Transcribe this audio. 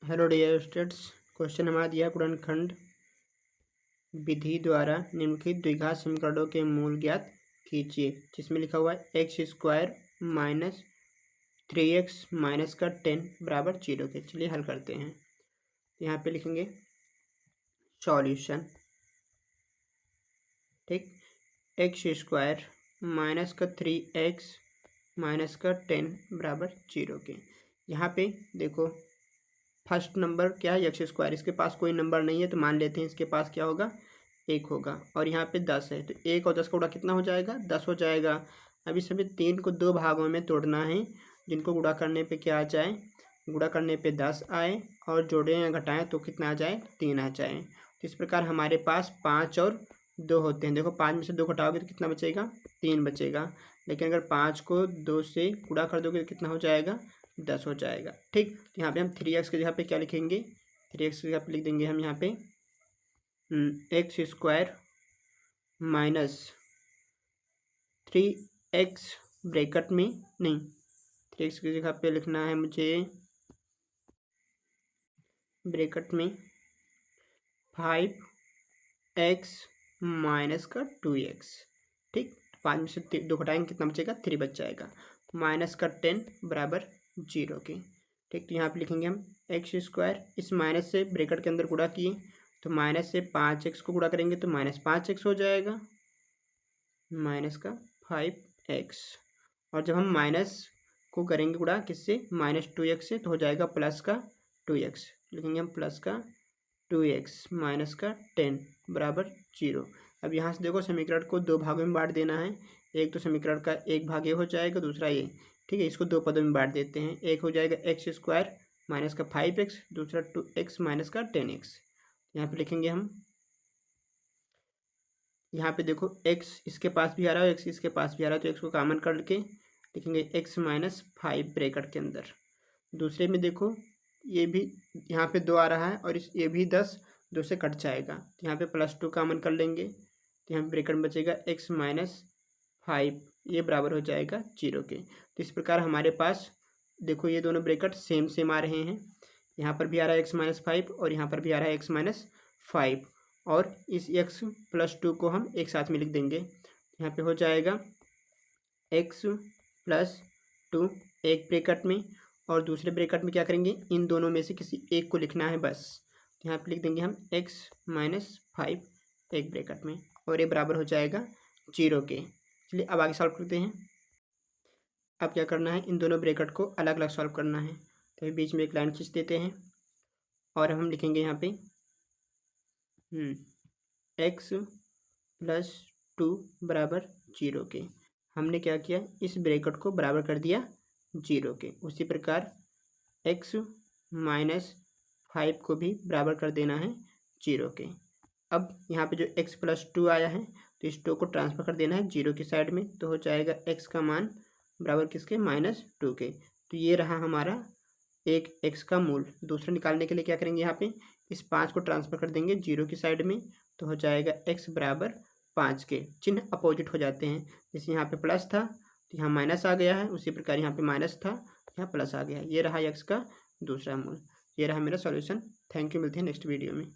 Hello dear students, question हमारा दिया गुणनखंड विधि द्वारा निम्नलिखित द्विघात समीकरणों के मूल ज्ञात कीजिए। जिसमें लिखा हुआ है x square minus 3x minus का 10 बराबर 0 के। चलिए हल करते हैं। यहाँ पे लिखेंगे सॉल्यूशन। ठीक, एक्स स्क्वायर माइनस का 3x माइनस का 10 बराबर 0 के। यहाँ पे देखो फर्स्ट नंबर क्या है, एक्स स्क्वायर। इसके पास कोई नंबर नहीं है तो मान लेते हैं इसके पास क्या होगा, 1 होगा। और यहाँ पे 10 है तो 1 और 10 का गुणा कितना हो जाएगा, 10 हो जाएगा। अभी सभी 3 को 2 भागों में तोड़ना है, जिनको गुणा करने पे क्या आ जाए, गुणा करने पे 10 आए और जोड़ें या घटाएं तो कितना आ जाए, 3 आ जाए। तो इस प्रकार हमारे पास 5 और 2 होते हैं। देखो 5 में से 2 घटाओगे तो कितना बचेगा, 3 बचेगा। लेकिन अगर 5 को 2 से गुणा कर दोगे तो कितना हो जाएगा, 10 हो जाएगा। ठीक, तो यहाँ पे हम 3x के जगह पे क्या लिखेंगे, 3x की जगह पे लिख देंगे हम यहाँ पे x square minus 3x bracket में नहीं, 3x की जगह पे लिखना है मुझे ब्रैकेट में 5x माइनस का 2x। ठीक, 5 में से 2 घटाएंगे कितना बचेगा, 3 बच जाएगा। माइनस का 10 बराबर 0 के। ठीक, तो यहाँ पे लिखेंगे हम एक्स स्क्वायर, इस माइनस से ब्रैकेट के अंदर गुणा किए तो माइनस से 5x को गुणा करेंगे तो माइनस 5x हो जाएगा, माइनस का 5x। और जब हम माइनस को करेंगे गुणा किससे, माइनस 2x से, तो हो जाएगा प्लस का 2x। लिखेंगे हम प्लस का 2x माइनस का 10 बराबर 0। अब यहाँ से देखो समीकरण को 2 भागों में बांट देना है। एक तो समीकरण का एक भाग ये हो जाएगा, दूसरा ये। ठीक है, इसको 2 पदों में बांट देते हैं। एक हो जाएगा एक्स स्क्वायर माइनस का 5x, दूसरा 2x माइनस का 10x। यहाँ पे लिखेंगे हम, यहाँ पे देखो x इसके पास भी आ रहा है, x इसके पास भी आ रहा है, तो x को कॉमन करके लिखेंगे x माइनस 5 ब्रैकेट के अंदर। दूसरे में देखो ये भी यहाँ पे 2 आ रहा है और इस ये भी 10 2 से कट जाएगा, तो यहाँ पे +2 कॉमन कर लेंगे तो यहाँ पे ब्रैकेट में बचेगा x माइनस 5, ये बराबर हो जाएगा 0 के। तो इस प्रकार हमारे पास देखो ये दोनों ब्रैकेट सेम सेम आ रहे हैं। यहाँ पर भी आ रहा है x माइनस 5 और यहाँ पर भी आ रहा है x माइनस 5, और इस x + 2 को हम एक साथ में लिख देंगे। यहाँ पे हो जाएगा x + 2 एक ब्रैकेट में, और दूसरे ब्रैकेट में क्या करेंगे, इन दोनों में से किसी एक को लिखना है बस। तो यहाँ पे लिख देंगे हम x माइनस 5 एक ब्रैकेट में, और ये बराबर हो जाएगा 0 के। चलिए अब आगे सॉल्व करते हैं। अब क्या करना है, इन दोनों ब्रैकेट को अलग अलग सॉल्व करना है। तो बीच में एक लाइन खींच देते हैं और हम लिखेंगे यहाँ पे x + 2 बराबर 0 के। हमने क्या किया, इस ब्रैकेट को बराबर कर दिया 0 के। उसी प्रकार x माइनस 5 को भी बराबर कर देना है 0 के। अब यहाँ पे जो x + 2 आया है तो इस 2 को ट्रांसफर कर देना है 0 की साइड में, तो हो जाएगा x का मान बराबर किसके, -2 के। तो ये रहा हमारा एक x का मूल। दूसरा निकालने के लिए क्या करेंगे, यहाँ पे इस 5 को ट्रांसफर कर देंगे 0 की साइड में, तो हो जाएगा x बराबर 5 के। चिन्ह अपोजिट हो जाते हैं, जैसे यहाँ पे प्लस था तो यहाँ माइनस आ गया है, उसी प्रकार यहाँ पे माइनस था यहाँ प्लस आ गया है। ये रहा x का दूसरा मूल। ये रहा मेरा सॉल्यूशन। थैंक यू, मिलते हैं नेक्स्ट वीडियो में।